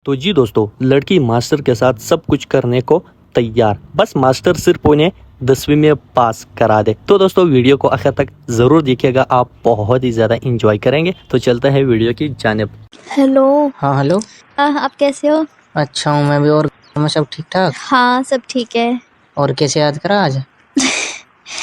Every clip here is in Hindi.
तो जी दोस्तों, लड़की मास्टर के साथ सब कुछ करने को तैयार, बस मास्टर सिर्फ उन्हें 10वीं में पास करा दे। तो दोस्तों वीडियो को आखिर तक जरूर देखिएगा, आप बहुत ही ज्यादा एंजॉय करेंगे। तो चलते हैं वीडियो की जानिब। हेलो। हाँ हेलो। आप कैसे हो? अच्छा हूँ मैं भी। और घर में सब ठीक ठाक? हाँ सब ठीक है। और कैसे याद करा आज?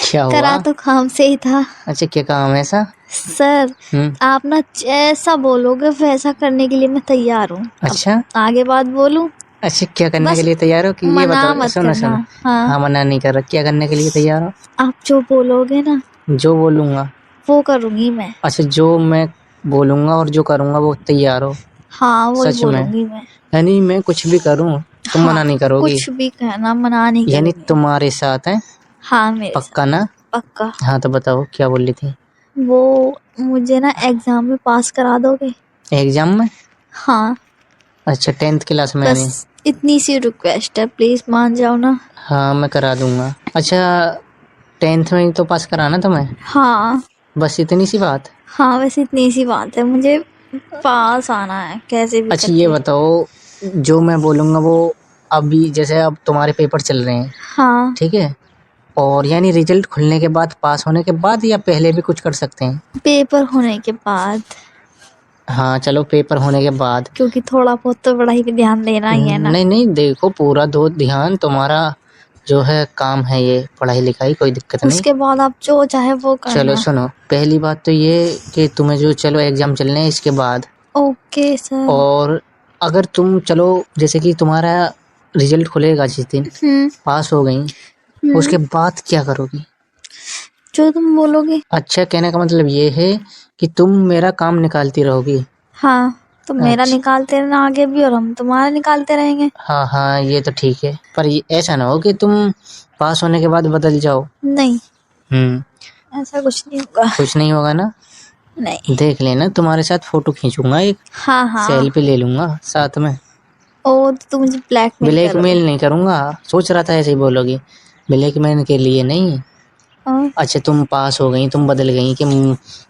क्या हुआ? करा तो काम से ही था। अच्छा क्या काम है ऐसा? सर आप ना जैसा बोलोगे वैसा करने के लिए मैं तैयार हूँ। अच्छा आगे बात बोलूं? अच्छा क्या करने बस के लिए तैयार हो कि ये मना बताओ। मत सुनो करना। सुनो। हाँ हाँ मना नहीं कर रहा। क्या करने के लिए तैयार हो? आप जो बोलोगे ना जो बोलूँगा। वो करूँगी मैं। अच्छा जो मैं बोलूँगा और जो करूँगा वो तैयार हो? हाँ वही सच में? बोलूँगी मैं। यानी मैं कुछ भी करूँ तुम हाँ मना नहीं करोगी? कुछ भी कहना, मना नहीं यानी करूँगी। तुम्हारे साथ है? हाँ मेरे पक्का साथ ना? पक्का। हाँ तो बताओ क्या बोल रही थी? वो मुझे ना एग्जाम में पास करा दोगे? एग्जाम में? हाँ अच्छा 10th क्लास में यानी? बस इतनी सी रिक्वेस्ट है, प्लीज मान जाओ ना। हाँ मैं करा दूंगा। अच्छा 10th में ही तो पास कराना तुम्हें? हाँ बस इतनी सी बात? हाँ बस इतनी सी बात है, मुझे पास आना है कैसे भी अच्छा ये करके। बताओ, जो मैं बोलूँगा वो अभी जैसे अब तुम्हारे पेपर चल रहे हैं, हाँ ठीक है? और यानी रिजल्ट खुलने के बाद, पास होने के बाद, या पहले भी कुछ कर सकते हैं? पेपर होने के बाद, हाँ चलो पेपर होने के बाद। क्योंकि थोड़ा बहुत तो पढ़ाई पे ध्यान देना ही है ना। नहीं नहीं देखो, पूरा दो ध्यान, तुम्हारा जो है काम है ये पढ़ाई लिखाई, कोई दिक्कत नहीं। उसके बाद आप जो चाहे वो चलो करना। सुनो, पहली बात तो ये कि तुम्हें जो चलो एग्जाम चलने हैं इसके बाद, ओके सर। और अगर तुम चलो जैसे कि तुम्हारा रिजल्ट खुलेगा जिस दिन, हम्म पास हो गई, उसके बाद क्या करोगी? जो तुम बोलोगे। अच्छा कहने का मतलब ये है कि तुम मेरा काम निकालती रहोगी? हाँ तो मेरा अच्छा निकालते रहना आगे भी, और हम तुम्हारा निकालते रहेंगे। हाँ हाँ ये तो ठीक है, पर ये ऐसा ना हो कि तुम पास होने के बाद बदल जाओ। नहीं हम्म। ऐसा कुछ नहीं होगा। कुछ नहीं होगा ना? नहीं। देख लेना, तुम्हारे साथ फोटो खींचूंगा एक, हाँ हाँ। सेल्फी ले लूंगा साथ में। ओ तो तुम मुझे ब्लैकमेल करोगे? ब्लैकमेल नहीं करूंगा, सोच रहा था ऐसे ही बोलोगी, ब्लैकमेल के लिए नहीं। और अच्छा तुम पास हो गई, तुम बदल गई कि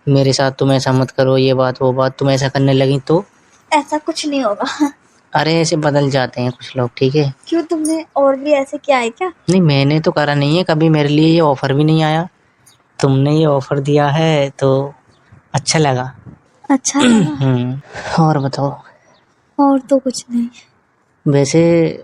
मेरे साथ तुम ऐसा मत करो, ये बात वो बात, तुम ऐसा करने लगी तो? ऐसा कुछ नहीं होगा। अरे ऐसे बदल जाते हैं कुछ लोग, ठीक है? क्यों, तुमने और भी ऐसे किया है क्या? नहीं मैंने तो करा नहीं है कभी, मेरे लिए ये ऑफर भी नहीं आया, तुमने ये ऑफर दिया है तो अच्छा लगा। अच्छा लगा। और बताओ। और तो कुछ नहीं। वैसे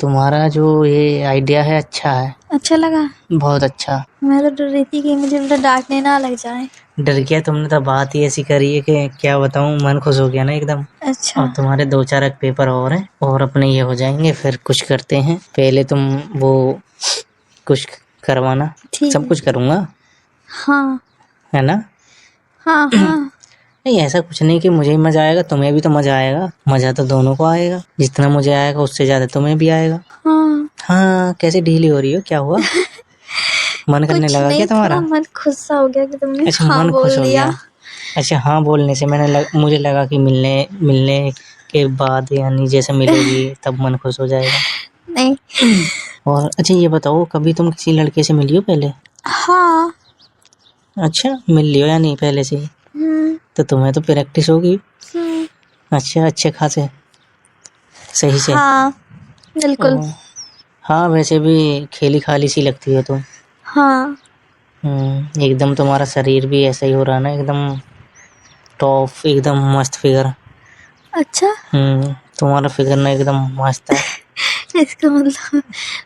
तुम्हारा जो ये आइडिया है अच्छा है, अच्छा लगा। बहुत अच्छा। मैं तो डर रही थी कि मुझे उल्टा डांटने ना लग जाए। डर गया तुमने तो, बात ही ऐसी करी है कि क्या बताऊं, मन खुश हो गया ना एकदम। अच्छा और तुम्हारे 2-4 पेपर और हैं और अपने ये हो जाएंगे, फिर कुछ करते हैं। पहले तुम वो कुछ करवाना, ठीक सब है। कुछ करूँगा, हाँ है ना? हाँ हाँ। नहीं ऐसा कुछ नहीं कि मुझे ही मजा आएगा, तुम्हें भी तो मजा आएगा, मजा तो दोनों को आएगा, जितना मुझे आएगा उससे ज्यादा तुम्हें भी आएगा। हाँ हाँ कैसे ढीली हो रही हो, क्या हुआ? मन करने कुछ लगा क्या नहीं, थोड़ा तुम्हारा? मन खुश सा हो गया कि तुमने अच्छा हाँ मन खुश बोल हो दिया। गया। अच्छा हाँ बोलने से मुझे लगा कि मिलने मिलने के बाद यानी जैसे मिलोगी तब मन खुश हो जाएगा। नहीं। और अच्छा ये बताओ, कभी तुम किसी लड़के से मिली हो पहले? हाँ। अच्छा मिल लियो या नहीं पहले से ही? तो तुम्हें तो प्रैक्टिस होगी। हम्म, अच्छा अच्छे खासे सही से? हाँ बिल्कुल। ओह, हाँ वैसे भी खेली खाली सी लगती हो तुम। हाँ एकदम तुम्हारा शरीर भी ऐसा ही हो रहा ना, एकदम टॉप, एकदम मस्त फिगर। अच्छा। तुम्हारा फिगर ना एकदम मस्त है। इसका मतलब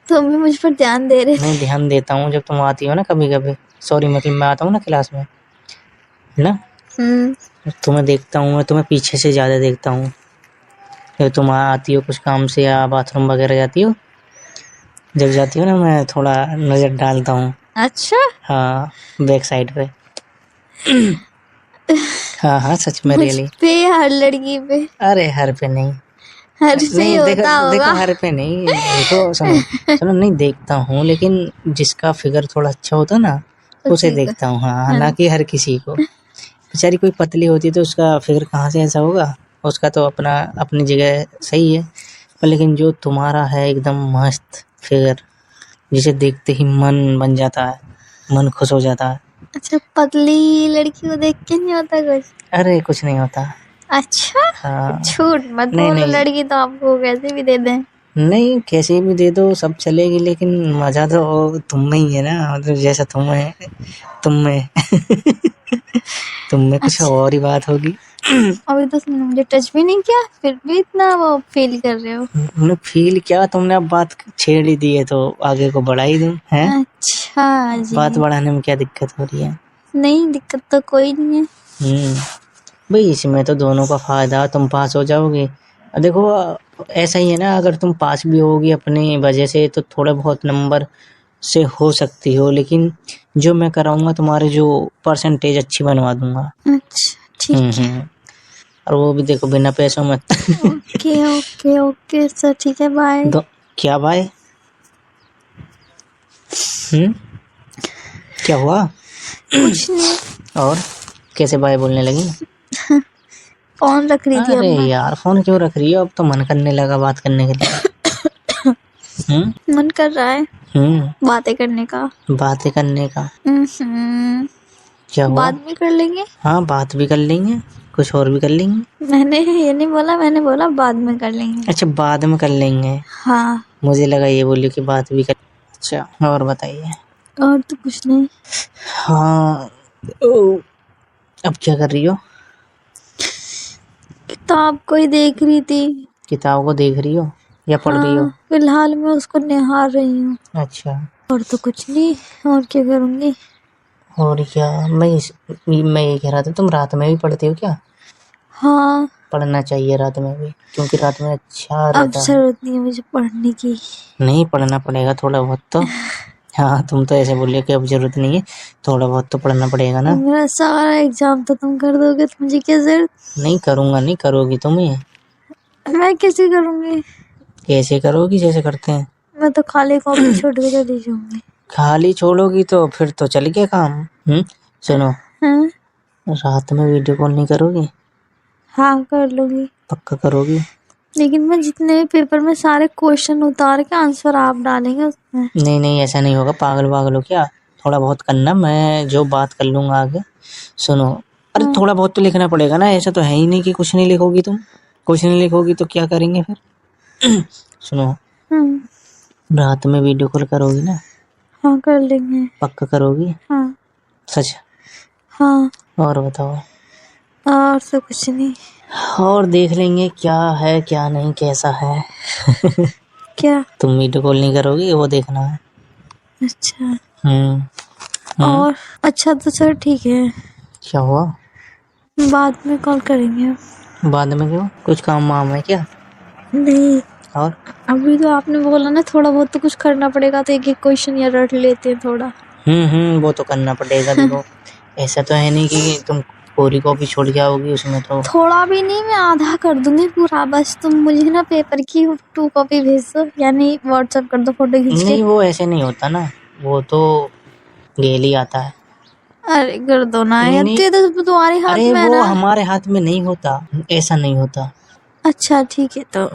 तुम भी मुझ पर ध्यान दे रहे नहीं थे। ध्यान देता हूँ जब तुम आती हो ना कभी कभी, सॉरी मतलब मैं आता हूँ ना क्लास में, है ना? तुम्हें देखता हूँ, मैं तुम्हें पीछे से ज़्यादा देखता हूँ। जब तुम आती हो कुछ काम से या बाथरूम वगैरह जाती हो, जब जाती हो ना मैं थोड़ा नज़र डालता हूँ। अच्छा। हाँ बैक साइड पे। हाँ हाँ सच में मुझ रियली। पे, हर लड़की पे? अरे हर पे नहीं। हर पे नहीं देखो होता देखो होगा। हर पे नहीं, देखो सुनो सुनो, नहीं देखता हूँ लेकिन जिसका फिगर थोड़ा अच्छा होता ना उसे उसी को। देखता हूँ, हाँ हाँ। ना कि हर किसी को। बेचारी कोई पतली होती तो उसका फिगर कहाँ से ऐसा होगा, उसका तो अपना अपनी जगह सही है, पर लेकिन जो तुम्हारा है एकदम मस्त फिगर, जिसे देखते ही मन बन जाता है, मन खुश हो जाता है। अच्छा पतली लड़की को देख के नहीं होता कुछ? अरे कुछ नहीं होता। अच्छा, हाँ झूठ मत नहीं, बोलो, नहीं। लड़की तो आपको कैसे भी दे दें। नहीं, कैसे भी दे दो सब चलेगी, लेकिन मजा तो तुम में ही है ना, मतलब जैसा तुम है तुम में तुम में कुछ अच्छा। और ही बात होगी। अभी तो तुमने मुझे टच भी नहीं किया, फिर भी इतना वो फील कर रहे हो। तुमने फील क्या, तुमने अब बात छेड़ ही दी है तो आगे को बढ़ा ही दूं है। अच्छा बात जी। बढ़ाने में क्या दिक्कत हो रही है। नहीं, दिक्कत तो कोई नहीं है। भाई इसमें तो दोनों का फायदा, तुम पास हो जाओगे। देखो ऐसा ही है ना, अगर तुम पास भी होगी अपनी वजह से तो थोड़े बहुत नंबर से हो सकती हो, लेकिन जो मैं कराऊंगा तुम्हारे जो परसेंटेज अच्छी बनवा दूंगा। अच्छा ठीक है। और वो भी देखो बिना पैसों में ओके ओके ओके सर, ठीक है, बाय। दो क्या भाई। क्या हुआ। कुछ नहीं, और कैसे बाय बोलने लगी। फोन रख रही थी अब अरे मैं। यार फोन क्यों रख रही हो, अब तो मन करने लगा बात करने के लिए। मन कर रहा है बातें करने का। बातें करने का। हम्म, क्या हुआ। बाद में कर लेंगे। हाँ बात भी कर लेंगे, कुछ और भी कर लेंगे। मैंने ये नहीं बोला, मैंने बोला बाद में कर लेंगे। अच्छा बाद में कर लेंगे, हाँ। मुझे लगा ये बोली कि बात भी कर। अच्छा और बताइए। और तो कुछ नहीं। हाँ अब क्या कर रही हो। किताब को ही देख रही थी। किताब को देख रही हो या पढ़ रही हो। हाँ, फिलहाल मैं उसको निहार रही हूँ। अच्छा और तो कुछ नहीं, और क्या करूँगी। और क्या, मैं ये कह रहा था तुम रात में भी पढ़ते हो क्या। हाँ, पढ़ना चाहिए रात में भी, क्योंकि रात में अच्छा अब रहता है। जरूरत नहीं है मुझे पढ़ने की। नहीं पढ़ना पड़ेगा थोड़ा बहुत तो। हाँ तुम तो ऐसे बोलिए कि अब जरूरत नहीं है, थोड़ा बहुत तो पढ़ना पड़ेगा ना। मेरा सारा एग्जाम तो तुम कर दोगे तो मुझे क्या जरूरत। नहीं करूँगा, नहीं करोगी तुम ही। मैं कैसे करूँगी। कैसे करोगी, जैसे करते हैं। मैं तो खाली कॉपी छोड़ के चली जाऊंगी। खाली छोड़ोगी तो फिर तो चल गया काम। सुनो हाँ रात में वीडियो कॉल नहीं करोगी। हाँ, कर लूंगी। पक्का करोगी। लेकिन मैं जितने भी पेपर में सारे क्वेश्चन उतार के आंसर आप डालेंगे उसमें। नहीं नहीं ऐसा नहीं होगा, पागल वागल हो क्या। थोड़ा बहुत करना, मैं जो बात कर लूँगा आगे। सुनो अरे थोड़ा बहुत तो लिखना पड़ेगा ना, ऐसा तो है ही नहीं कि कुछ नहीं लिखोगी तुम। कुछ नहीं लिखोगी तो क्या करेंगे फिर। सुनो रात में वीडियो कॉल करोगी ना। हाँ कर लेंगे। पक्का करोगी। हाँ सच। हाँ। और बताओ। और तो कुछ नहीं। और देख लेंगे क्या है क्या नहीं कैसा है। क्या। तुम वीडियो कॉल नहीं करोगी, वो देखना है। अच्छा। और अच्छा तो सर ठीक है, क्या हुआ। बाद में कॉल करेंगे। बाद में क्यों, कुछ काम वाम है क्या। नहीं, और अभी तो आपने बोला ना थोड़ा बहुत तो कुछ करना पड़ेगा, तो एक एक क्वेश्चन या रट लेते हैं थोड़ा। वो तो करना पड़ेगा। देखो ऐसा तो है नहीं कि तुम पूरी कॉपी छोड़ जाओगी उसमें तो। थोड़ा भी नहीं, मैं आधा कर दूंगी पूरा। बस तुम मुझे ना पेपर की 2 कॉपी भेज दो, यानी व्हाट्सएप कर दो फोटो खींच के। नहीं वो ऐसे नहीं होता ना, वो तो गेल ही आता है। अरे कर दो ना, नहीं, या नहीं। तो तुम्हारे हाथ अरे में है वो ना। हमारे हाथ में नहीं होता, ऐसा नहीं होता। अच्छा ठीक है तो।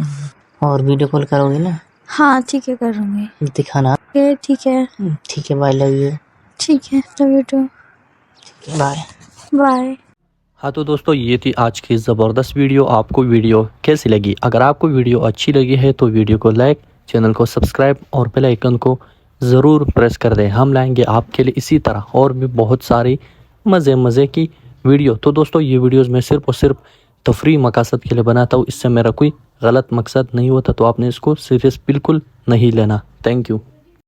और वीडियो कॉल करोगी ना। हाँ ठीक है, करूँगी। दिखाना। ओके ठीक है। ठीक है बाय, लव यू। ठीक है, love you too. Bye bye. हाँ तो दोस्तों ये थी आज की ज़बरदस्त वीडियो। आपको वीडियो कैसी लगी। अगर आपको वीडियो अच्छी लगी है तो वीडियो को लाइक, चैनल को सब्सक्राइब और बेल आइकन को ज़रूर प्रेस कर दें। हम लाएंगे आपके लिए इसी तरह और भी बहुत सारी मज़े की वीडियो। तो दोस्तों ये वीडियोस मैं सिर्फ और सिर्फ तफरी मकसद के लिए बनाता हूँ, इससे मेरा कोई गलत मकसद नहीं होता, तो आपने इसको सीरियस बिल्कुल नहीं लेना। Thank you.